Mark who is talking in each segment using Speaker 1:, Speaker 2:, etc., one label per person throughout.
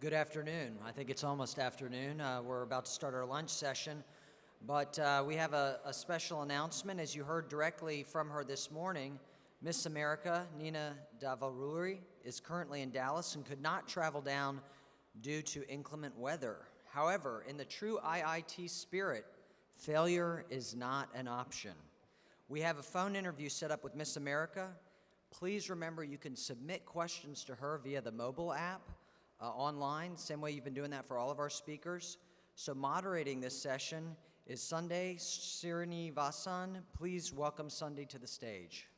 Speaker 1: Good afternoon. I think it's almost afternoon. We're about to start our lunch session, but we have a special announcement. As you heard directly from her this morning, Miss America Nina Davuluri is currently in Dallas and could not travel down due to inclement weather. However, in the true IIT spirit, failure is not an option. We have a phone interview set up with Miss America. Please remember you can submit questions to her via the mobile app online, same way you've been doing that for all of our speakers. So moderating this session is Sunday Srinivasan. Please welcome Sunday to the stage.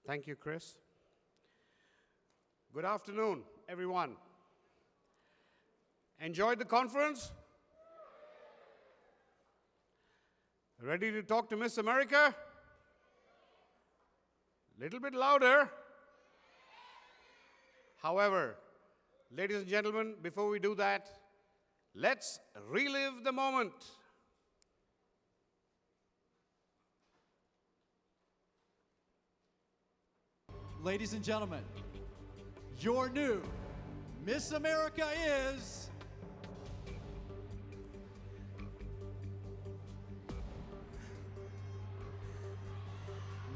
Speaker 2: Thank you, Chris. Good afternoon, everyone. Enjoyed the conference? Ready to talk to Miss America? Little bit louder. However, ladies and gentlemen, before we do that, let's relive the moment.
Speaker 3: Ladies and gentlemen, your new Miss America is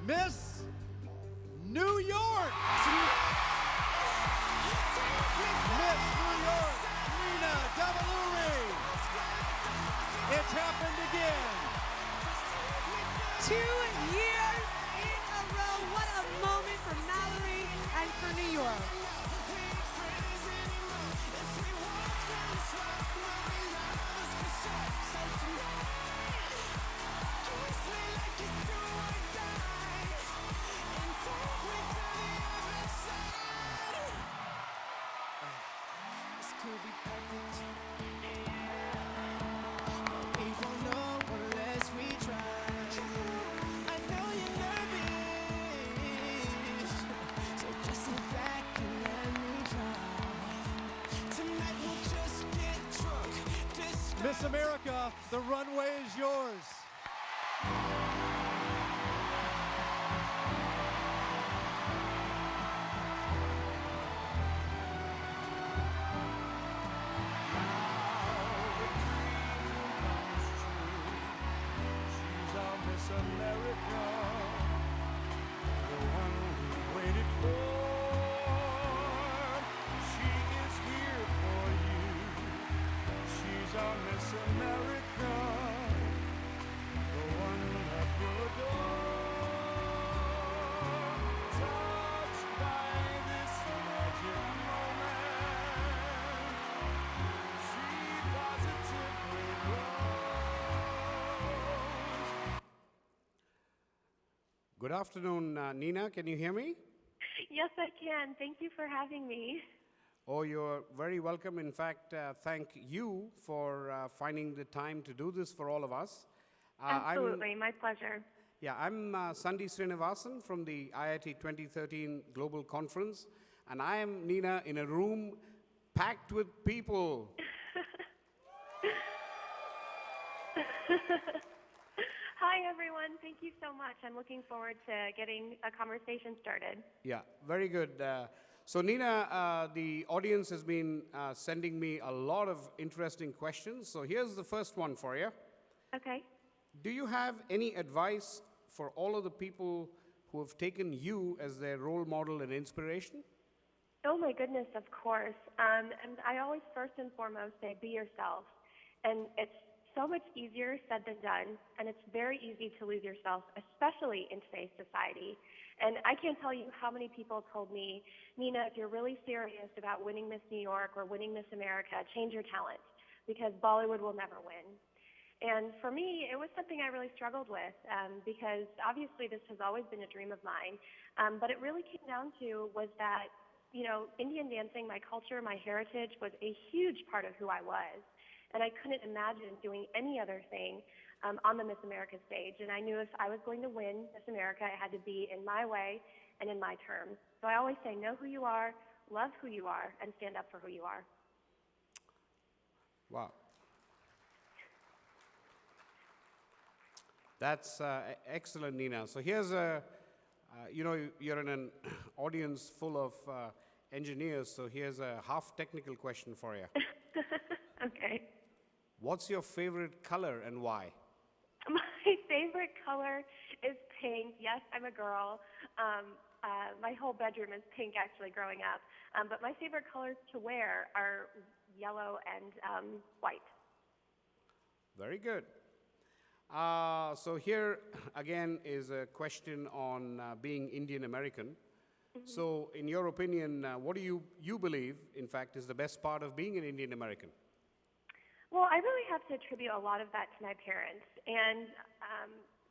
Speaker 3: Miss New York! Miss New York, Nina Davuluri! It's happened again!
Speaker 4: 2 years in a row. What a moment for Mallory and for New York.
Speaker 3: Miss America, the runway is yours.
Speaker 5: She's our Miss America, the one we waited for. She is here for you. She's our Miss America, the one that you'll adore. Touched by this magic moment, she positively glows.
Speaker 2: Good afternoon, Nina. Can you hear me?
Speaker 6: Yes, I can. Thank you for having me.
Speaker 2: Oh, you're very welcome. In fact, thank you for finding the time to do this for all of us.
Speaker 6: Absolutely, my pleasure.
Speaker 2: I'm Sandy Srinivasan from the IIT 2013 Global Conference, and I am, Nina, in a room packed with people.
Speaker 6: Hi, everyone. Thank you so much. I'm looking forward to getting a conversation started.
Speaker 2: Yeah, very good. So, Nina, the audience has been sending me a lot of interesting questions. So here's the first one for you.
Speaker 6: Okay.
Speaker 2: Do you have any advice for all of the people who have taken you as their role model and inspiration?
Speaker 6: Oh, my goodness, of course. And I always first and foremost say be yourself. And it's so much easier said than done. And it's very easy to lose yourself, especially in today's society. And I can't tell you how many people told me, Nina, if you're really serious about winning Miss New York or winning Miss America, change your talent because Bollywood will never win. And for me, it was something I really struggled with because obviously this has always been a dream of mine. But it really came down to was that, you know, Indian dancing, my culture, my heritage was a huge part of who I was. And I couldn't imagine doing any other thing on the Miss America stage. And I knew if I was going to win Miss America, it had to be in my way and in my terms. So I always say, know who you are, love who you are, and stand up for who you are.
Speaker 2: Wow. That's excellent, Nina. So here's a, you're in an audience full of engineers, so here's a half technical question for you.
Speaker 6: Okay.
Speaker 2: What's your favorite color and why?
Speaker 6: My favorite color is pink. Yes, I'm a girl. My whole bedroom is pink, actually, growing up. But my favorite colors to wear are yellow and white.
Speaker 2: Very good. So here again is a question on being Indian American. So in your opinion, what do you believe, in fact, is the best part of being an Indian American?
Speaker 6: Well, I really have to attribute a lot of that to my parents, and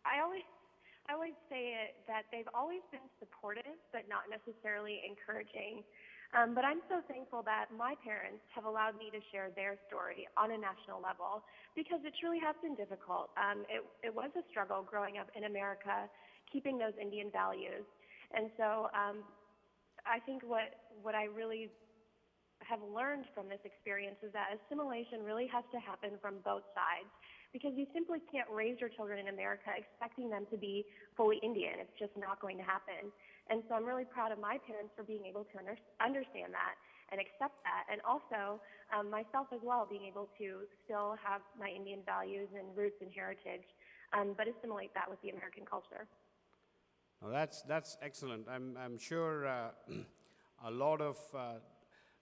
Speaker 6: I always say that they've always been supportive, but not necessarily encouraging. But I'm so thankful that my parents have allowed me to share their story on a national level, because it truly has been difficult. It was a struggle growing up in America, keeping those Indian values, and so I think what I really have learned from this experience is that assimilation really has to happen from both sides, because you simply can't raise your children in America expecting them to be fully Indian. It's just not going to happen. And so I'm really proud of my parents for being able to understand that and accept that, and also myself as well, being able to still have my Indian values and roots and heritage, but assimilate that with the American culture.
Speaker 2: Well, that's excellent. I'm sure a lot of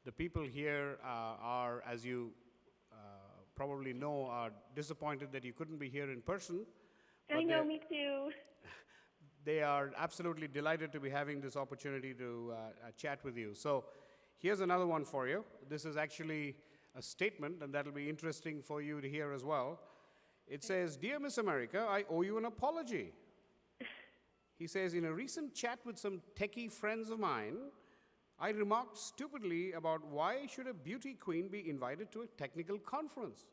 Speaker 2: the people here are, as you probably know, are disappointed that you couldn't be here in person.
Speaker 6: I know, me too.
Speaker 2: They are absolutely delighted to be having this opportunity to chat with you. So here's another one for you. This is actually a statement, and that'll be interesting for you to hear as well. It says, "Dear Miss America, I owe you an apology." He says, "In a recent chat with some techie friends of mine, I remarked stupidly about why should a beauty queen be invited to a technical conference.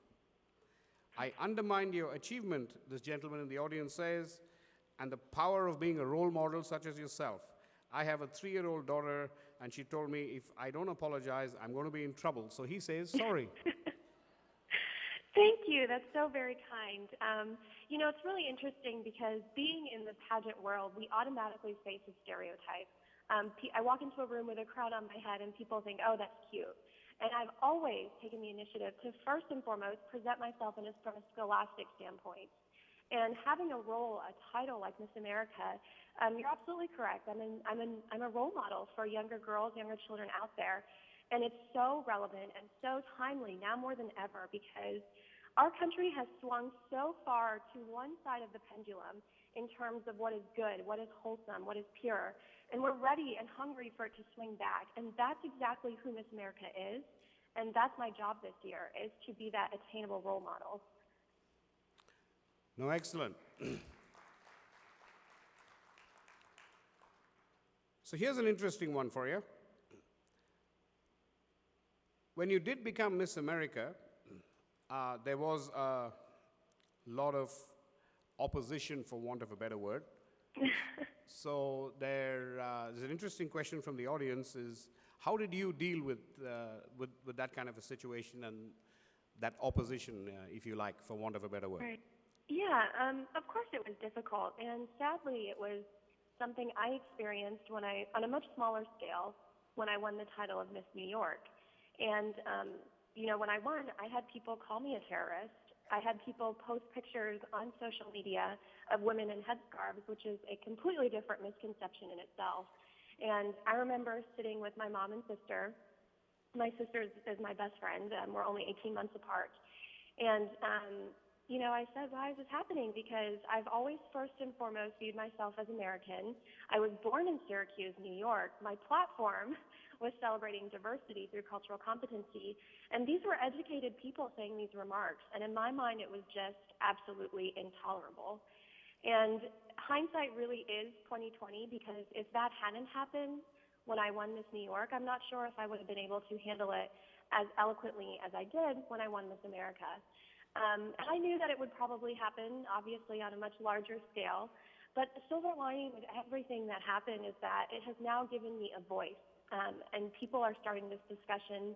Speaker 2: I undermined your achievement," this gentleman in the audience says, "and the power of being a role model such as yourself. I have a 3-year-old daughter, and she told me if I don't apologize, I'm going to be in trouble." So he says, sorry.
Speaker 6: Thank you. That's so very kind. It's really interesting because being in the pageant world, we automatically face a stereotype. I walk into a room with a crown on my head and people think, oh, that's cute. And I've always taken the initiative to first and foremost present myself from a scholastic standpoint. And having a role, a title like Miss America, you're absolutely correct. I'm a role model for younger girls, younger children out there. And it's so relevant and so timely now more than ever, because our country has swung so far to one side of the pendulum in terms of what is good, what is wholesome, what is pure. And we're ready and hungry for it to swing back. And that's exactly who Miss America is. And that's my job this year, is to be that attainable role model.
Speaker 2: No, excellent. So here's an interesting one for you. When you did become Miss America, there was a lot of opposition, for want of a better word. So there's an interesting question from the audience is, how did you deal with that kind of a situation and that opposition, if you like, for want of a better word?
Speaker 6: Right. Yeah, of course it was difficult, and sadly it was something I experienced on a much smaller scale, when I won the title of Miss New York. And, when I won, I had people call me a terrorist. I had people post pictures on social media of women in headscarves, which is a completely different misconception in itself. And I remember sitting with my mom and sister. My sister is my best friend. We're only 18 months apart. And, I said, why is this happening? Because I've always first and foremost viewed myself as American. I was born in Syracuse, New York. My platform was celebrating diversity through cultural competency. And these were educated people saying these remarks. And in my mind, it was just absolutely intolerable. And hindsight really is 2020, because if that hadn't happened when I won Miss New York, I'm not sure if I would have been able to handle it as eloquently as I did when I won Miss America. And I knew that it would probably happen, obviously, on a much larger scale. But the silver lining with everything that happened is that it has now given me a voice. And people are starting this discussion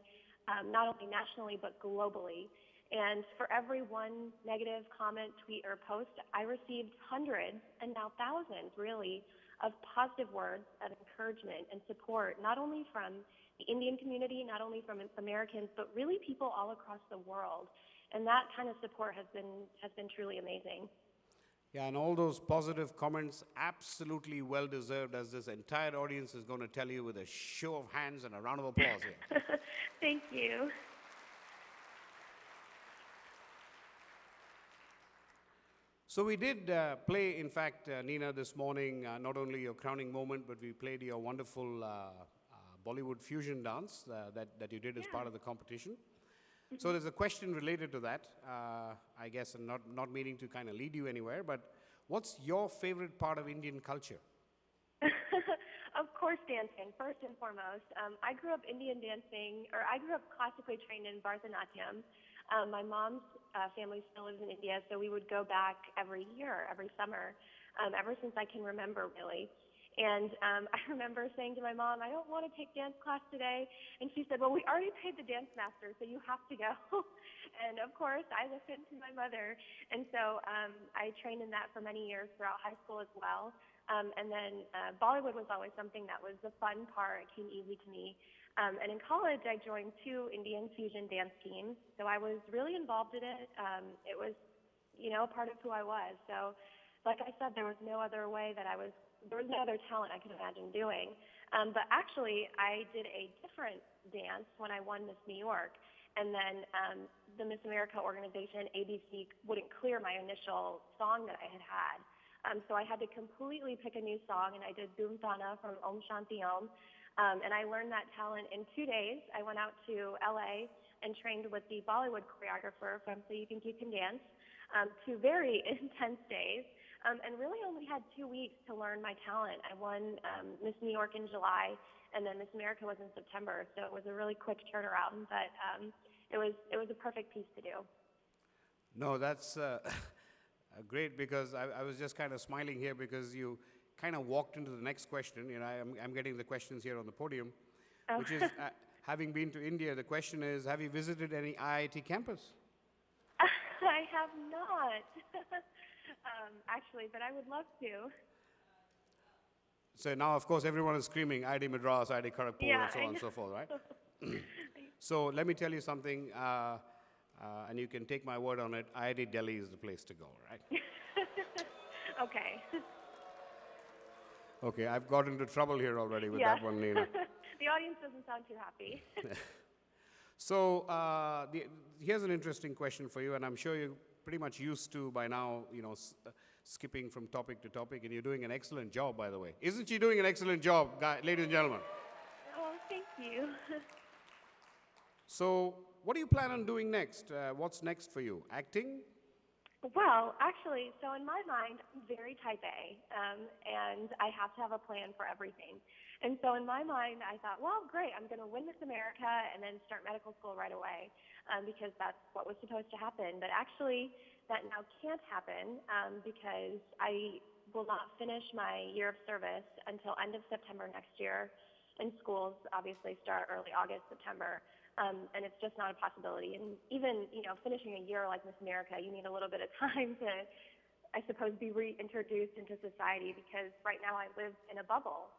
Speaker 6: not only nationally but globally. And for every one negative comment, tweet, or post, I received hundreds and now thousands, really, of positive words of encouragement and support, not only from the Indian community, not only from Americans, but really people all across the world. And that kind of support has been truly amazing.
Speaker 2: Yeah, and all those positive comments, absolutely well deserved, as this entire audience is going to tell you with a show of hands and a round of applause here.
Speaker 6: Thank you.
Speaker 2: So we did play, in fact, Nina, this morning, not only your crowning moment, but we played your wonderful Bollywood fusion dance that you did as part of the competition. So there's a question related to that, I guess, and not meaning to kind of lead you anywhere, but what's your favorite part of Indian culture?
Speaker 6: Of course, dancing, first and foremost. I grew up Indian dancing, or I grew up classically trained in Bharatanatyam. My mom's family still lives in India, so we would go back every year, every summer, ever since I can remember, really. And I remember saying to my mom, I don't want to take dance class today. And she said, well, we already paid the dance master, so you have to go. And of course, I listened to my mother. And so I trained in that for many years throughout high school as well. And then Bollywood was always something that was the fun part. It came easy to me. And in college, I joined 2 Indian fusion dance teams. So I was really involved in it. It was, a part of who I was. So like I said, there was no other talent I could imagine doing. But actually, I did a different dance when I won Miss New York. And then the Miss America organization, ABC, wouldn't clear my initial song that I had. So I had to completely pick a new song, and I did Boom Thana from Om Shanti Om. And I learned that talent in 2 days. I went out to LA and trained with the Bollywood choreographer from So You Think You Can Dance, 2 very intense days. And really only had 2 weeks to learn my talent. I won Miss New York in July, and then Miss America was in September, so it was a really quick turnaround, but it was a perfect piece to do.
Speaker 2: No, that's great, because I was just kind of smiling here because you kind of walked into the next question. I'm getting the questions here on the podium, which is, having been to India, the question is, have you visited any IIT campus?
Speaker 6: I have not. Actually, but I would love to.
Speaker 2: So now, of course, everyone is screaming IIT Madras, IIT Kharagpur, and so on and so forth, right? So let me tell you something, and you can take my word on it, IIT Delhi is the place to go, right?
Speaker 6: Okay.
Speaker 2: Okay, I've got into trouble here already with that one, Nina.
Speaker 6: The audience doesn't sound too happy.
Speaker 2: So here's an interesting question for you, and I'm sure you're pretty much used to by now, skipping from topic to topic, and you're doing an excellent job, by the way. Isn't she doing an excellent job, ladies and gentlemen?
Speaker 6: Oh, thank you.
Speaker 2: So what do you plan on doing next? What's next for you? Acting?
Speaker 6: Well, actually, so in my mind, I'm very type A, and I have to have a plan for everything. And so in my mind, I thought, well, great, I'm going to win Miss America and then start medical school right away, because that's what was supposed to happen. But actually, that now can't happen because I will not finish my year of service until end of September next year, and schools obviously start early August, September. And it's just not a possibility. And even, finishing a year like Miss America, you need a little bit of time to, I suppose, be reintroduced into society, because right now I live in a bubble,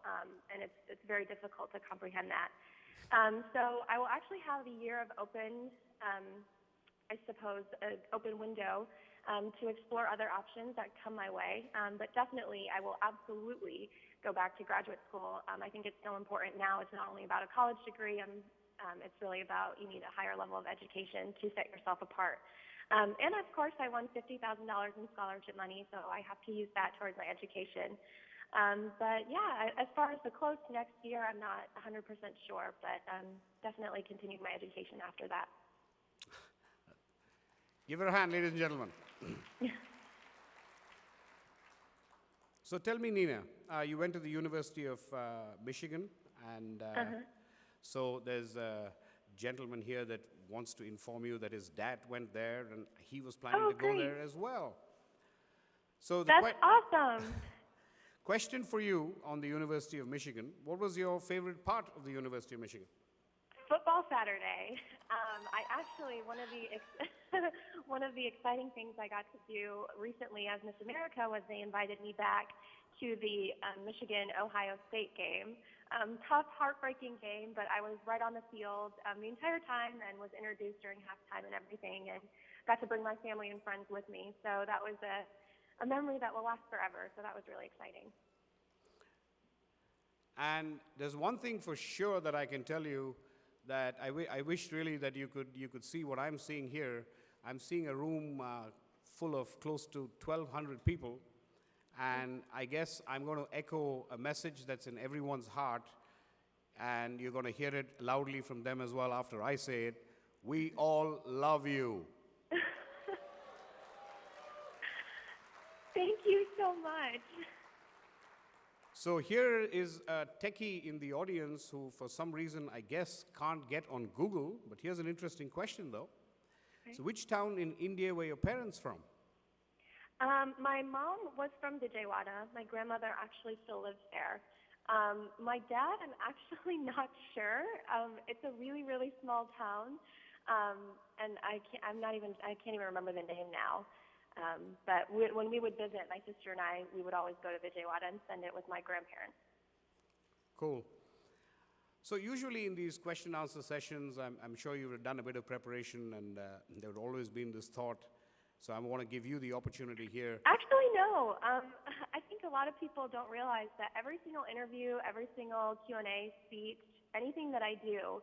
Speaker 6: and it's very difficult to comprehend that. So I will actually have a year of open, I suppose, an open window to explore other options that come my way. But definitely, I will absolutely go back to graduate school. I think it's so important now. It's not only about a college degree. It's really about, you need a higher level of education to set yourself apart. And of course, I won $50,000 in scholarship money, so I have to use that towards my education. But yeah, as far as the close to next year, I'm not 100% sure, but definitely continuing my education after that.
Speaker 2: Give her a hand, ladies and gentlemen. So tell me, Nina, you went to the University of Michigan, and so there's a gentleman here that wants to inform you that his dad went there, and he was planning to go there as well. So
Speaker 6: That's awesome.
Speaker 2: Question for you on the University of Michigan. What was your favorite part of the University of Michigan?
Speaker 6: Football Saturday. I actually one of the exciting things I got to do recently as Miss America was they invited me back to the Michigan-Ohio State game. Tough, heartbreaking game, but I was right on the field the entire time and was introduced during halftime and everything, and got to bring my family and friends with me. So that was a memory that will last forever. So that was really exciting.
Speaker 2: And there's one thing for sure that I can tell you that I wish really that you could see what I'm seeing here. I'm seeing a room full of close to 1,200 people, and I guess I'm going to echo a message that's in everyone's heart, and you're going to hear it loudly from them as well after I say it. We all love you.
Speaker 6: Thank you so much.
Speaker 2: So here is a techie in the audience who, for some reason, I guess, can't get on Google. But here's an interesting question, though.
Speaker 6: Okay.
Speaker 2: So which town in India were your parents from?
Speaker 6: My mom was from Vijayawada. My grandmother actually still lives there. My dad, I'm actually not sure. It's a really, really small town, and I can't even remember the name now. But when we would visit, my sister and I, we would always go to Vijayawada and spend it with my grandparents.
Speaker 2: Cool. So usually in these question answer sessions, I'm sure you've done a bit of preparation, and there would always been this thought. So I want to give you the opportunity here.
Speaker 6: Actually, no. I think a lot of people don't realize that every single interview, every single Q&A, speech, anything that I do,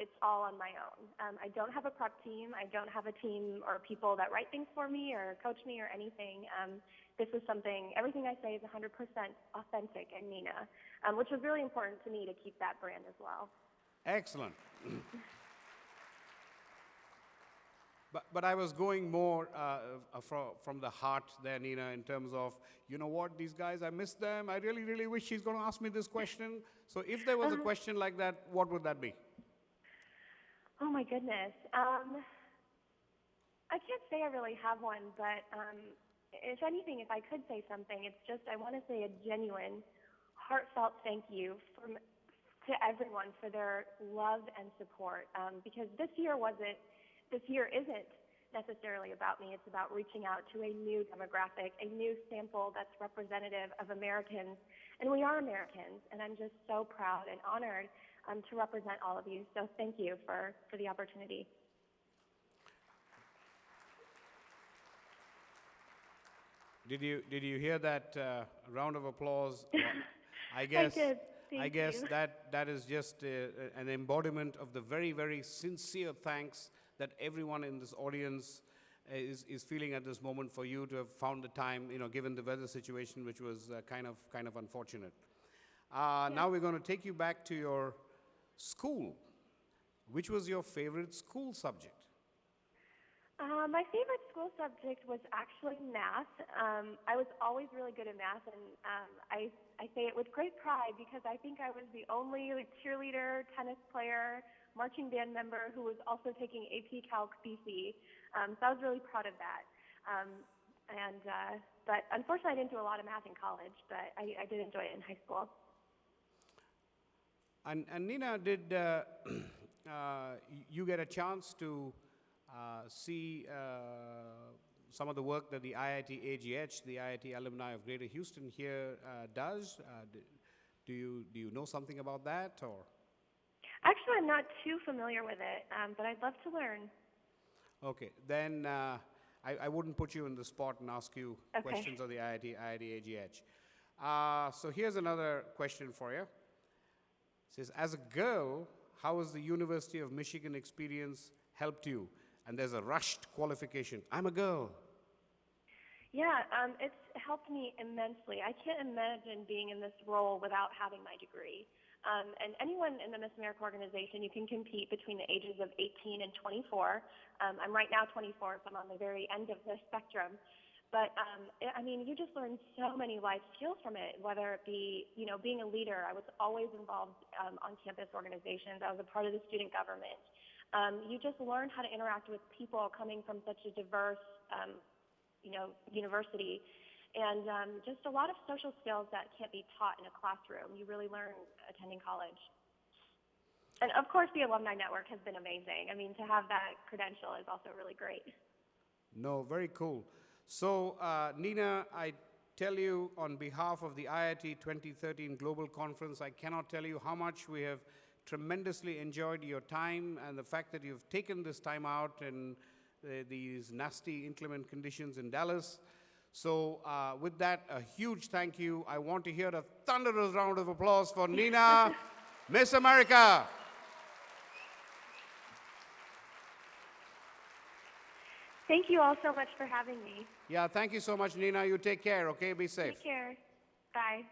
Speaker 6: it's all on my own. I don't have a prep team. I don't have a team or people that write things for me or coach me or anything. This is something, everything I say is 100% authentic and Nina, which was really important to me to keep that brand as well.
Speaker 2: Excellent. But I was going more from the heart there, Nina, in terms of, you know what, these guys, I miss them. I really, really wish she's going to ask me this question. So if there was a question like that, what would that be?
Speaker 6: Oh, my goodness. I can't say I really have one, but if anything, if I could say something, it's just I want to say a genuine, heartfelt thank you to everyone for their love and support, because this year isn't necessarily about me. It's about reaching out to a new demographic, a new sample that's representative of Americans. And we are Americans, and I'm just so proud and honored to represent all of you. So thank you for the opportunity.
Speaker 2: Did you hear that round of applause? I guess
Speaker 6: I did. Thank you.
Speaker 2: that is just an embodiment of the very, very sincere thanks that everyone in this audience is feeling at this moment for you to have found the time, given the weather situation, which was kind of unfortunate. Now we're going to take you back to your school. Which was your favorite school subject?
Speaker 6: My favorite school subject was actually math. I was always really good at math, and I say it with great pride because I think I was the only cheerleader, tennis player, marching band member who was also taking AP Calc BC. So I was really proud of that. But unfortunately, I didn't do a lot of math in college, but I did enjoy it in high school.
Speaker 2: And Nina, did you get a chance to see some of the work that the IIT AGH, the IIT Alumni of Greater Houston here does? Do you know something about that, or?
Speaker 6: Actually, I'm not too familiar with it, but I'd love to learn.
Speaker 2: Okay, then I wouldn't put you in the spot and ask you questions on the IIT AGH. So here's another question for you. It says, as a girl, how has the University of Michigan experience helped you? And there's a rushed qualification. I'm a girl.
Speaker 6: Yeah, it's helped me immensely. I can't imagine being in this role without having my degree. And anyone in the Miss America organization, you can compete between the ages of 18 and 24. I'm right now 24, so I'm on the very end of the spectrum. But, you just learn so many life skills from it, whether it be, being a leader. I was always involved on campus organizations. I was a part of the student government. You just learn how to interact with people coming from such a diverse, university. And just a lot of social skills that can't be taught in a classroom. You really learn attending college. And of course, the Alumni Network has been amazing. I mean, to have that credential is also really great.
Speaker 2: No, very cool. So, Nina, I tell you on behalf of the IIT 2013 Global Conference, I cannot tell you how much we have tremendously enjoyed your time and the fact that you've taken this time out in these nasty, inclement conditions in Dallas. So, with that, a huge thank you. I want to hear a thunderous round of applause for Nina, Miss America.
Speaker 6: Thank you all so much for having me.
Speaker 2: Yeah, thank you so much, Nina. You take care, okay? Be safe.
Speaker 6: Take care. Bye.